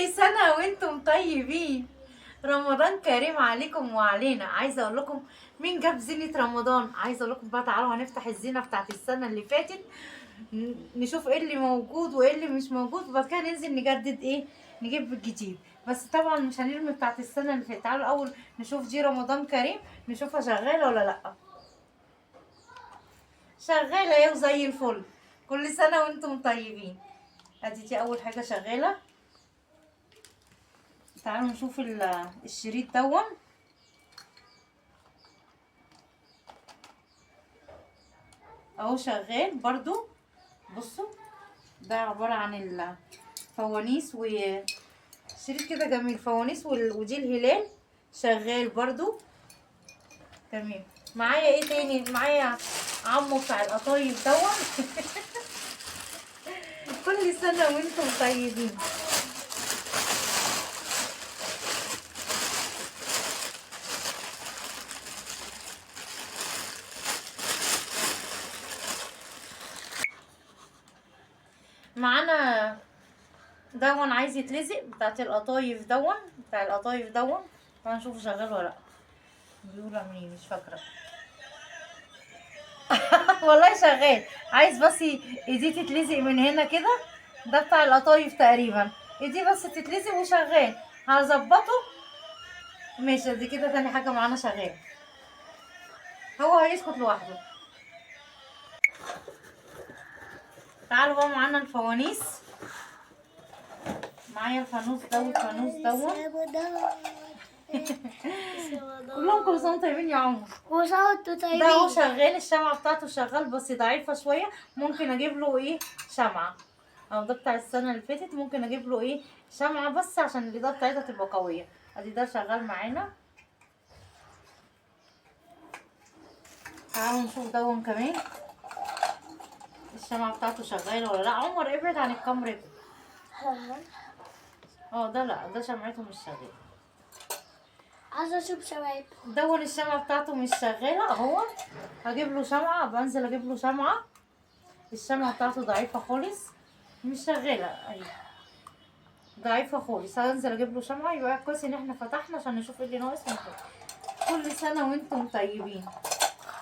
كل سنة وانتم طيبين. رمضان كريم عليكم وعلينا. عايزة اقول لكم مين جاب زينة رمضان. عايزة اقول لكم بقى تعالوا هنفتح الزينة بتاعت السنة اللي فاتت، نشوف ايه اللي موجود وايه اللي مش موجود، وبعد كده ننزل نجدد ايه، نجيب الجديد. بس طبعا مش هنرمي بتاعت السنة اللي فاتت. تعالوا الاول نشوف دي رمضان كريم، نشوفها شغالة ولا لا. شغالة اهي وزي الفل. كل سنة وانتم طيبين. ادي دي اول حاجة شغالة. تعالوا نشوف الشريط دون. اهو شغال برضو. بصوا ده عبارة عن الفوانيس وشريط كده جميل، فوانيس ودي الهلال شغال برضو. تمام. معايا ايه تاني؟ معايا عمو بتاع القطايف دون. كل سنة وانتم طيبين. معانا دون عايز يتلزق بتاعت القطايف دون، بتاع القطايف دون. تعالوا نشوفه شغال ولا لا. بيقول منين مش فاكرة. والله شغال. عايز بس ايديه تتلزق من هنا كده. ده بتاع القطايف تقريبا. ايديه بس تتلزق وشغال. هظبطه. ماشي دي كده تاني حاجة معانا شغال. هو هيسكت لوحده. تعالوا بقى معانا الفوانيس. معايا الفانوس ده والفانوس دوت. كلهم كل سنة وانتم طيبين يا عمر. وصوته طيبين. ده هو شغال، الشمعة بتاعته شغال بس ضعيفة شوية. ممكن اجيب له ايه شمعة. او ده بتاع السنة اللي فاتت، ممكن اجيب له ايه شمعة بس عشان الاضاءة بتاعتها تبقى قوية. ادي ده شغال معانا. تعالوا نشوف دون كمان الشمعة بتاعته شغالة ولا لا. عمر ابعد عن الكاميرا. ده لا، ده شمعته مش شغالة. عايزة اشوف شباب. دون الشمعة بتاعته مش شغالة اهو. هجيب له شمعة، بنزل اجيب له شمعة. الشمعة بتاعته ضعيفة خالص، مش شغالة اهي، ضعيفة خالص. هنزل اجيب له شمعة. يبقى كويس ان احنا فتحنا عشان نشوف ايه اللي ناقص ونحط. كل سنة وانتم طيبين.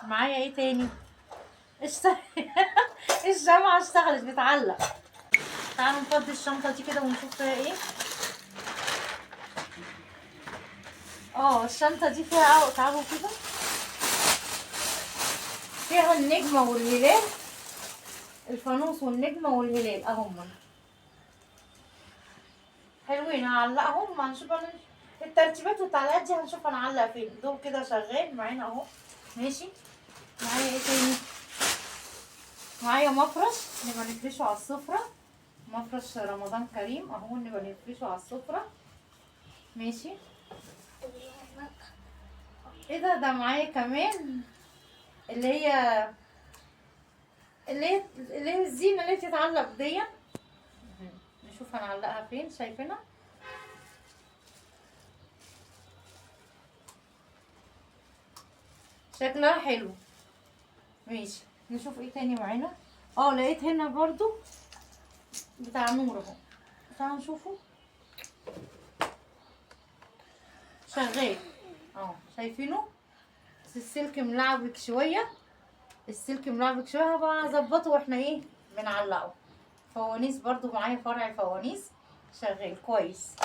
معايا ايه تاني؟ الشمعة اشتغلت بتعلق. تعالوا نفضي الشنطة دي كده ونشوف فيها ايه. الشنطة دي فيها تعالوا كده. فيها النجمة والهلال، الفانوس والنجمة والهلال اهم حلوين. هعلقهم. هنشوف الترتيبات والتعليقات دي، هنشوف هنعلق فين. دول كده شغال معانا اهو. ماشي. معايا ايه تاني؟ معايا مفرش نبقى نفرشه على السفرة. مفرش رمضان كريم اهو، نبقى نفرشه على السفرة. ماشي. ايه ده معايا كمان اللي هي الزينة اللي بتتعلق دي. نشوف هنعلقها فين. شايفينها؟ شكلها حلو. ماشي. نشوف ايه تاني معانا. لقيت هنا برضو بتاع نور اهو. تعالوا نشوفه. شغال شايفينه. بس السلك ملعبك شويه. هبقى اظبطه واحنا ايه بنعلقه. فوانيس برضو معايا، فرع فوانيس شغال كويس.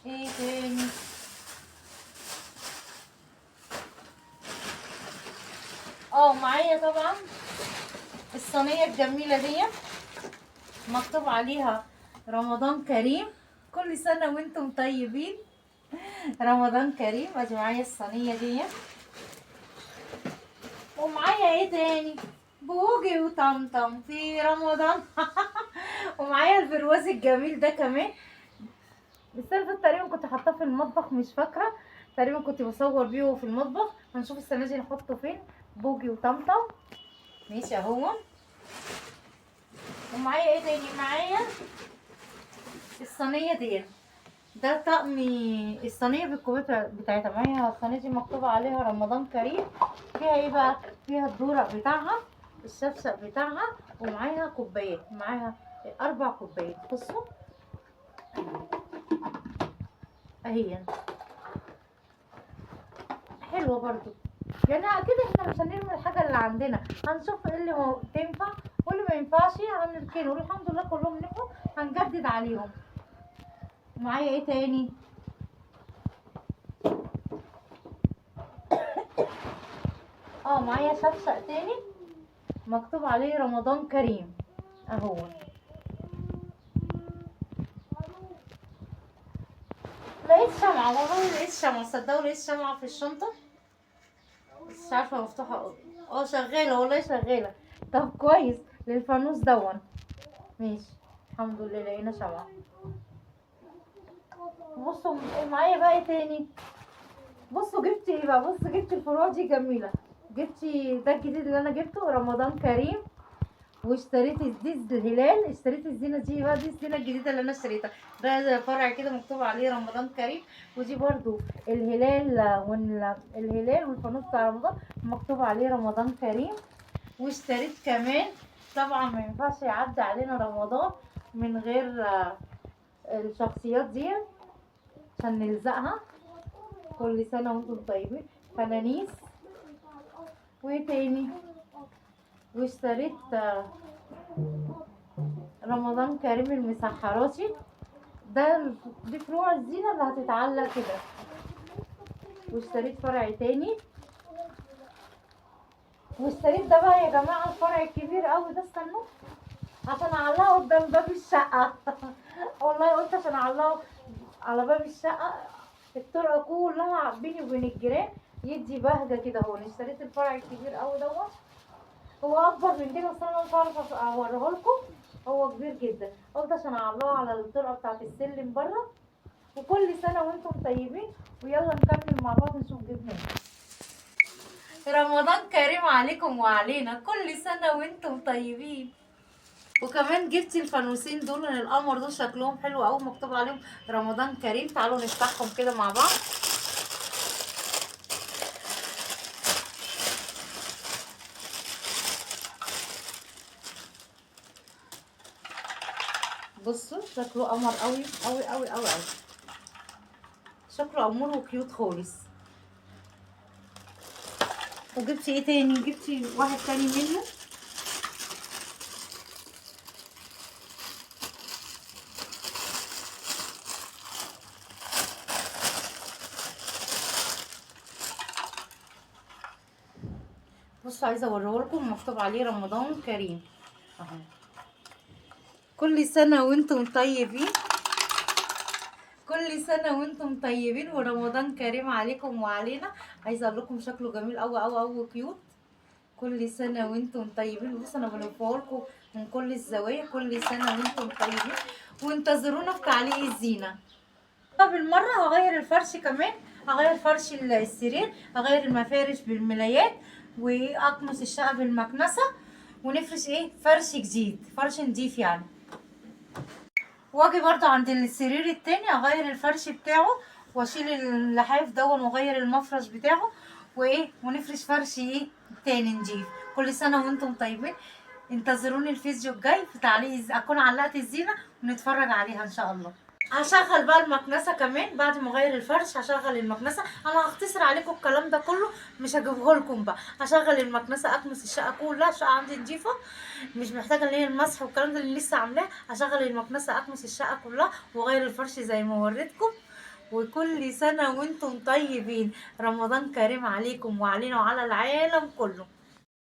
ايه تاني؟ معايا طبعا الصينيه الجميله دي مكتوب عليها رمضان كريم. كل سنه وانتم طيبين. رمضان كريم. ادي معايا الصينيه دي. ومعايا ايه تاني؟ بوجي وطمطم في رمضان. ومعايا البرواز الجميل ده كمان. السنه اللي فاتت تقريبا كنت حاطاه في المطبخ، مش فاكره. تقريبا كنت بصور بيه في المطبخ. هنشوف السنه دي نحطه فين. بوجي وطمطم. ماشي اهو. ومعايا ايه تاني؟ معايا الصينيه دي. ده طقم الصينيه بالكوبايات بتاعتها. معايا الصينيه دي مكتوب عليها رمضان كريم. فيها ايه بقى؟ فيها الدورق بتاعها، الشفشق بتاعها، ومعاها كوبايات. معاها 4 كوبايات. بصوا اهي حلوه برضو. يعني اكيد احنا مش هنرمي الحاجه اللي عندنا، هنشوف ايه اللي تنفع واللي ما ينفعش هنركنه، والحمد لله كلهم نفعوا هنجدد عليهم. معايا ايه تاني؟ معايا شفشق تاني مكتوب عليه رمضان كريم اهو. لقيت شمعة، والله لقيت شمعة، صدقوا لقيت شمعة في الشنطة، بس مش عارفة مفتوحة. شغالة والله شغالة. طب كويس للفانوس دون. ماشي الحمد لله لقينا شمعة. بصوا معايا بقى ايه تاني. بصوا جبت ايه بقى، بصوا جبت الفروع دي جميلة. جبت ده الجديد اللي انا جبته رمضان كريم، واشتريت الهلال، اشتريت الزينة دي بقى، دي الزينة الجديدة اللي انا اشتريتها. ده فرع كده مكتوب عليه رمضان كريم، ودي برضو الهلال، الهلال والفانوس بتاع رمضان مكتوب عليه رمضان كريم. واشتريت كمان، طبعا ما ينفعش يعدي علينا رمضان من غير الشخصيات دي عشان نلزقها. كل سنة وانتم طيبين. فنانيس. وايه تاني؟ واشتريت رمضان كريم المسحراتي. دي فروع الزينة اللي هتتعلق كده. واشتريت فرع تاني. واشتريت ده بقى يا جماعة الفرع الكبير قوي ده، استنوا عشان اعلقه قدام باب الشقة. والله قلت عشان اعلقه على باب الشقة، الطرقة كلها بيني وبين الجيران يدي بهجة كده. هو اشتريت الفرع الكبير قوي دوت، هو اكبر من كده بس انا مش عارفة اوريه لكم، هو كبير جدا. قلت عشان اعلقه على الطرقة بتاعت السلم بره. وكل سنة وانتم طيبين، ويلا نكمل مع بعض نشوف جبنا ايه. رمضان كريم عليكم وعلينا، كل سنة وانتم طيبين. وكمان جبت الفانوسين دول من القمر، دول شكلهم حلو قوي مكتوب عليهم رمضان كريم. تعالوا نفتحهم كده مع بعض. بصوا شكله قمر قوي قوي قوي قوي قوي، شكله امور وكيوت خالص. وجبت ايه تاني؟ جبت واحد تاني منه. بصوا عايزه اوريهولكم مكتوب عليه رمضان كريم اهو. كل سنه وانتم طيبين، كل سنه وانتم طيبين ورمضان كريم عليكم وعلينا. عايزه اقول لكم شكله جميل قوي قوي قوي كيوت. كل سنه وانتم طيبين. بصوا انا بلفه لكم من كل الزوايا. كل سنه وانتم طيبين، وانتظرونا في تعليق الزينه. بالمره هغير الفرش كمان، هغير فرش السرير، هغير المفارش بالملايات، واكنس الشقه بالمكنسه، ونفرش ايه فرش جديد، فرش نضيف يعني. واجي برضو عند السرير التاني اغير الفرش بتاعه، واشيل اللحاف دون واغير المفرش بتاعه، وايه ونفرش فرش ايه تاني نضيف. كل سنه وانتم طيبين. انتظروني الفيديو الجاي في تعليق، اكون علقت الزينه ونتفرج عليها ان شاء الله. هشغل بقى المكنسه كمان بعد ما اغير الفرش. هشغل المكنسه، انا هختصر عليكم الكلام ده كله مش هجيبه لكم بقى. هشغل المكنسه اكنس الشقه كلها، الشقه عندي نضيفه مش محتاجه اللي هي المسح والكلام ده اللي لسه عاملاه. هشغل المكنسه اكنس الشقه كلها واغير الفرش زي ما وريتكم. وكل سنه وانتم طيبين. رمضان كريم عليكم وعلينا وعلى العالم كله.